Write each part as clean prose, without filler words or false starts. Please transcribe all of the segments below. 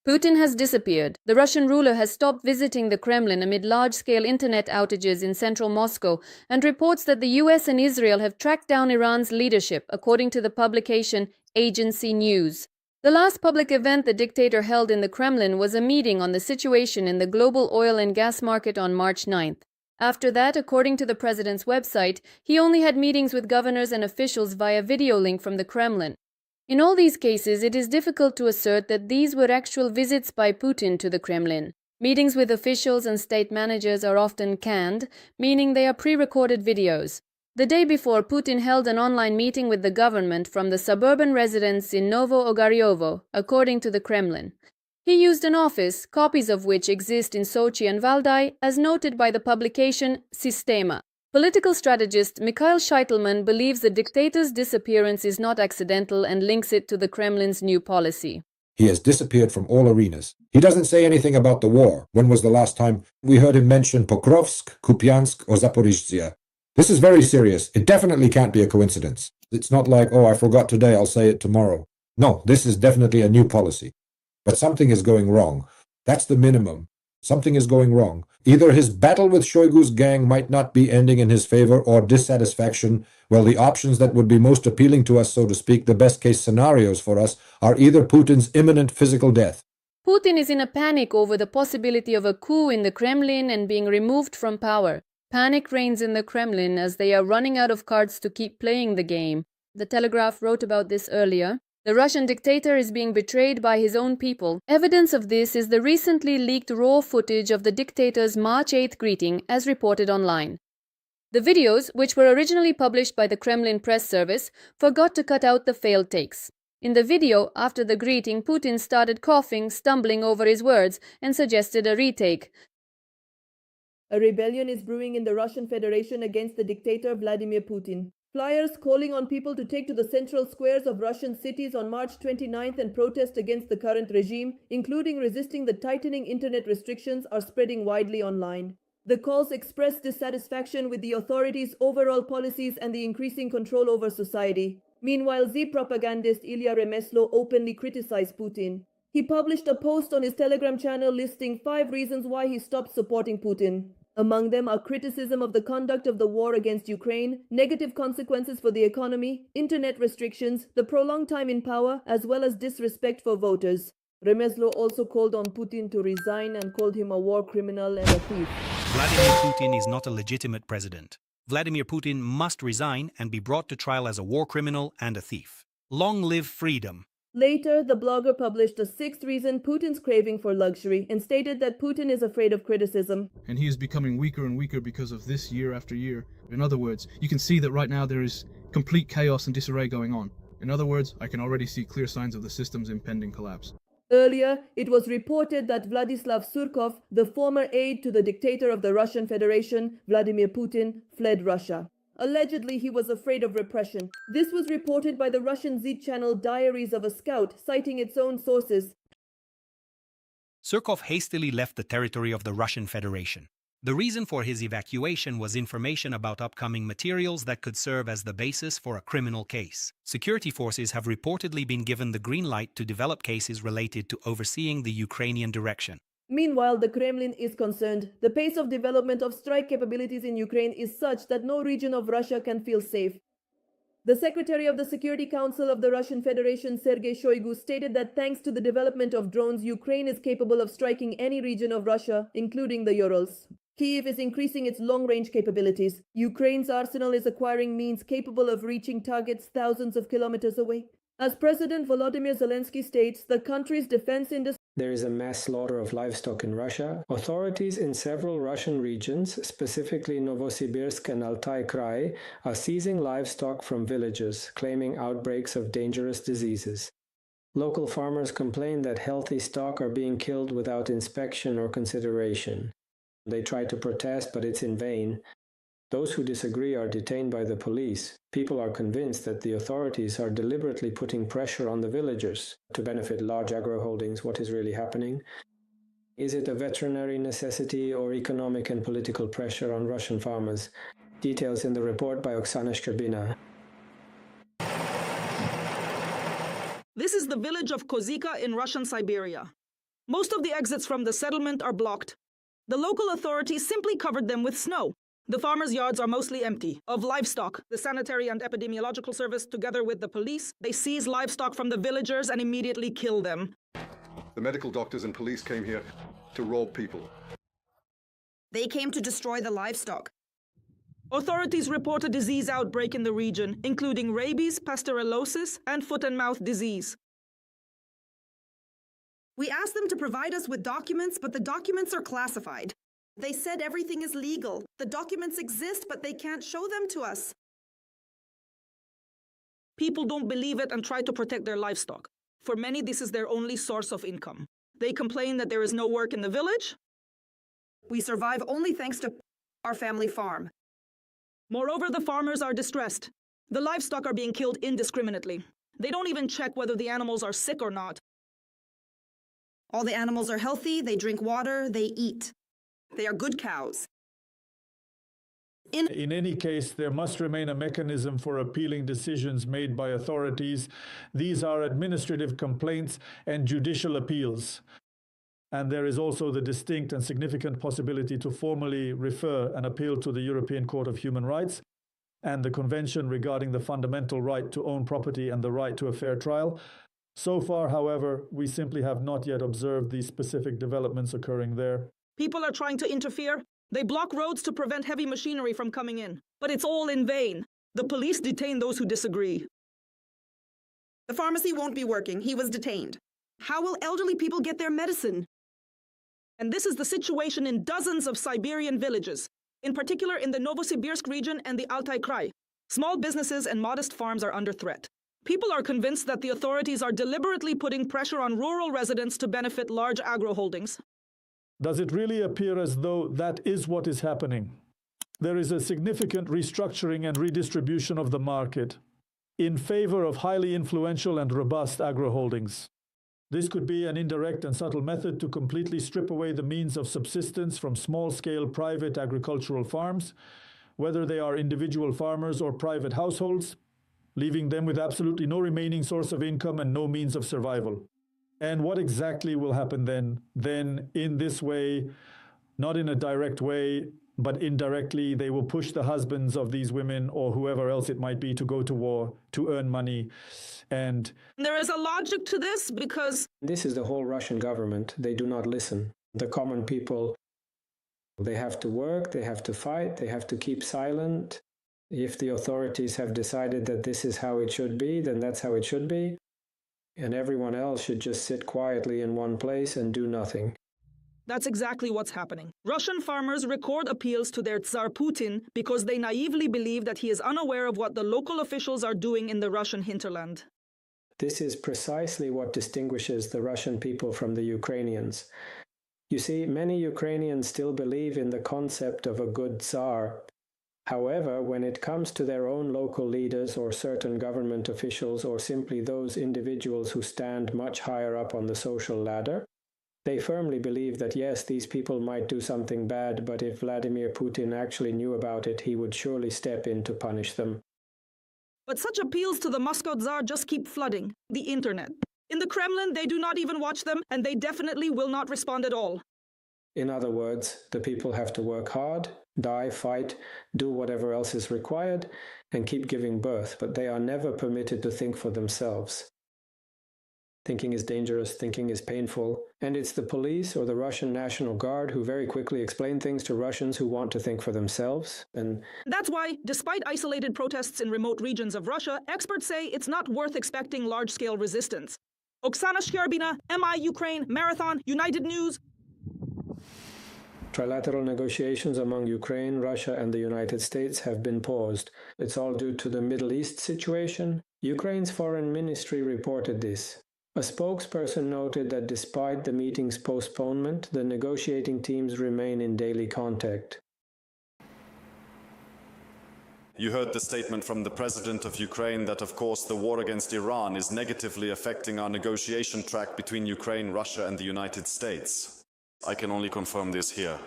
Putin has disappeared. The Russian ruler has stopped visiting the Kremlin amid large-scale internet outages in central Moscow and reports that the US and Israel have tracked down Iran's leadership, according to the publication Agency News. The last public event the dictator held in the Kremlin was a meeting on the situation in the global oil and gas market on March 9th. After that, according to the president's website, he only had meetings with governors and officials via video link from the Kremlin. In all these cases, it is difficult to assert that these were actual visits by Putin to the Kremlin. Meetings with officials and state managers are often canned, meaning they are pre-recorded videos. The day before, Putin held an online meeting with the government from the suburban residence in Novo Ogaryovo, according to the Kremlin. He used an office, copies of which exist in Sochi and Valdai, as noted by the publication Sistema. Political strategist Mikhail Scheitelman believes the dictator's disappearance is not accidental and links it to the Kremlin's new policy. He has disappeared from all arenas. He doesn't say anything about the war. When was the last time we heard him mention Pokrovsk, Kupiansk, or Zaporizhzhia? This is very serious. It definitely can't be a coincidence. It's not like, oh, I forgot today, I'll say it tomorrow. No, this is definitely a new policy. But something is going wrong. That's the minimum. Something is going wrong. Either his battle with Shoigu's gang might not be ending in his favor or dissatisfaction. Well, the options that would be most appealing to us, so to speak, the best-case scenarios for us, are either Putin's imminent physical death. Putin is in a panic over the possibility of a coup in the Kremlin and being removed from power. Panic reigns in the Kremlin as they are running out of cards to keep playing the game. The Telegraph wrote about this earlier. The Russian dictator is being betrayed by his own people. Evidence of this is the recently leaked raw footage of the dictator's March 8th greeting, as reported online. The videos, which were originally published by the Kremlin press service, forgot to cut out the failed takes. In the video, after the greeting, Putin started coughing, stumbling over his words, and suggested a retake. A rebellion is brewing in the Russian Federation against the dictator Vladimir Putin. Flyers calling on people to take to the central squares of Russian cities on March 29th and protest against the current regime, including resisting the tightening internet restrictions, are spreading widely online. The calls express dissatisfaction with the authorities' overall policies and the increasing control over society. Meanwhile, Z propagandist Ilya Remeslo openly criticized Putin. He published a post on his Telegram channel listing 5 reasons why he stopped supporting Putin. Among them are criticism of the conduct of the war against Ukraine, negative consequences for the economy, internet restrictions, the prolonged time in power, as well as disrespect for voters. Remeslo also called on Putin to resign and called him a war criminal and a thief. Vladimir Putin is not a legitimate president. Vladimir Putin must resign and be brought to trial as a war criminal and a thief. Long live freedom. Later, the blogger published a 6th reason Putin's craving for luxury and stated that Putin is afraid of criticism. And he is becoming weaker and weaker because of this year after year. In other words, you can see that right now there is complete chaos and disarray going on. In other words, I can already see clear signs of the system's impending collapse. Earlier, it was reported that Vladislav Surkov, the former aide to the dictator of the Russian Federation, Vladimir Putin, fled Russia. Allegedly, he was afraid of repression. This was reported by the Russian Z channel Diaries of a Scout, citing its own sources. Surkov hastily left the territory of the Russian Federation. The reason for his evacuation was information about upcoming materials that could serve as the basis for a criminal case. Security forces have reportedly been given the green light to develop cases related to overseeing the Ukrainian direction. Meanwhile, the Kremlin is concerned. The pace of development of strike capabilities in Ukraine is such that no region of Russia can feel safe. The Secretary of the Security Council of the Russian Federation, Sergei Shoigu, stated that thanks to the development of drones, Ukraine is capable of striking any region of Russia, including the Urals. Kyiv is increasing its long-range capabilities. Ukraine's arsenal is acquiring means capable of reaching targets thousands of kilometers away. As President Volodymyr Zelensky states, the country's defense industry. There is a mass slaughter of livestock in Russia. Authorities in several Russian regions, specifically Novosibirsk and Altai Krai, are seizing livestock from villages, claiming outbreaks of dangerous diseases. Local farmers complain that healthy stock are being killed without inspection or consideration. They try to protest, but it's in vain. Those who disagree are detained by the police. People are convinced that the authorities are deliberately putting pressure on the villagers to benefit large agro-holdings. What is really happening? Is it a veterinary necessity or economic and political pressure on Russian farmers? Details in the report by Oksana Shcherbina. This is the village of Kozika in Russian Siberia. Most of the exits from the settlement are blocked. The local authorities simply covered them with snow. The farmers' yards are mostly empty. Of livestock, the sanitary and epidemiological service, together with the police, they seize livestock from the villagers and immediately kill them. The medical doctors and police came here to rob people. They came to destroy the livestock. Authorities report a disease outbreak in the region, including rabies, pasteurellosis, and foot and mouth disease. We asked them to provide us with documents, but the documents are classified. They said everything is legal. The documents exist, but they can't show them to us. People don't believe it and try to protect their livestock. For many, this is their only source of income. They complain that there is no work in the village. We survive only thanks to our family farm. Moreover, the farmers are distressed. The livestock are being killed indiscriminately. They don't even check whether the animals are sick or not. All the animals are healthy, they drink water, they eat. They are good cows. In any case, there must remain a mechanism for appealing decisions made by authorities. These are administrative complaints and judicial appeals. And there is also the distinct and significant possibility to formally refer an appeal to the European Court of Human Rights and the Convention regarding the fundamental right to own property and the right to a fair trial. So far, however, we simply have not yet observed these specific developments occurring there. People are trying to interfere. They block roads to prevent heavy machinery from coming in. But it's all in vain. The police detain those who disagree. The pharmacy won't be working. He was detained. How will elderly people get their medicine? And this is the situation in dozens of Siberian villages, in particular in the Novosibirsk region and the Altai Krai. Small businesses and modest farms are under threat. People are convinced that the authorities are deliberately putting pressure on rural residents to benefit large agro-holdings. Does it really appear as though that is what is happening? There is a significant restructuring and redistribution of the market in favor of highly influential and robust agro-holdings. This could be an indirect and subtle method to completely strip away the means of subsistence from small-scale private agricultural farms, whether they are individual farmers or private households, leaving them with absolutely no remaining source of income and no means of survival. And what exactly will happen then? Then, in this way, not in a direct way, but indirectly, they will push the husbands of these women or whoever else it might be to go to war, to earn money. And there is a logic to this because this is the whole Russian government. They do not listen. The common people, they have to work, they have to fight, they have to keep silent. If the authorities have decided that this is how it should be, then that's how it should be. And everyone else should just sit quietly in one place and do nothing. That's exactly what's happening. Russian farmers record appeals to their Tsar Putin because they naively believe that he is unaware of what the local officials are doing in the Russian hinterland. This is precisely what distinguishes the Russian people from the Ukrainians. You see, many Ukrainians still believe in the concept of a good Tsar. However, when it comes to their own local leaders or certain government officials or simply those individuals who stand much higher up on the social ladder, they firmly believe that yes, these people might do something bad, but if Vladimir Putin actually knew about it, he would surely step in to punish them. But such appeals to the Moscow Tsar just keep flooding the internet. In the Kremlin, they do not even watch them, and they definitely will not respond at all. In other words, the people have to work hard, die, fight, do whatever else is required, and keep giving birth, but they are never permitted to think for themselves. Thinking is dangerous, thinking is painful, and it's the police or the Russian National Guard who very quickly explain things to Russians who want to think for themselves. And that's why, despite isolated protests in remote regions of Russia, experts say it's not worth expecting large-scale resistance. Oksana Shcherbina, MI Ukraine, Marathon, United News. Trilateral negotiations among Ukraine, Russia, and the United States have been paused. It's all due to the Middle East situation. Ukraine's foreign ministry reported this. A spokesperson noted that despite the meeting's postponement, the negotiating teams remain in daily contact. You heard the statement from the President of Ukraine that, of course, the war against Iran is negatively affecting our negotiation track between Ukraine, Russia, and the United States. I can only confirm this here.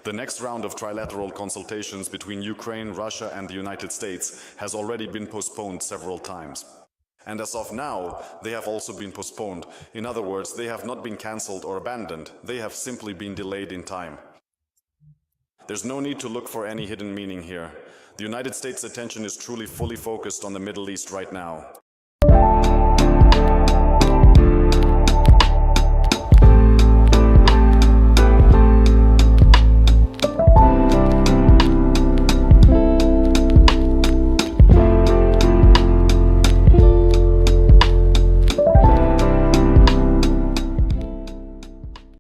The next round of trilateral consultations between Ukraine, Russia, and the United States has already been postponed several times. And as of now, they have also been postponed. In other words, they have not been cancelled or abandoned. They have simply been delayed in time. There's no need to look for any hidden meaning here. The United States' attention is truly fully focused on the Middle East right now.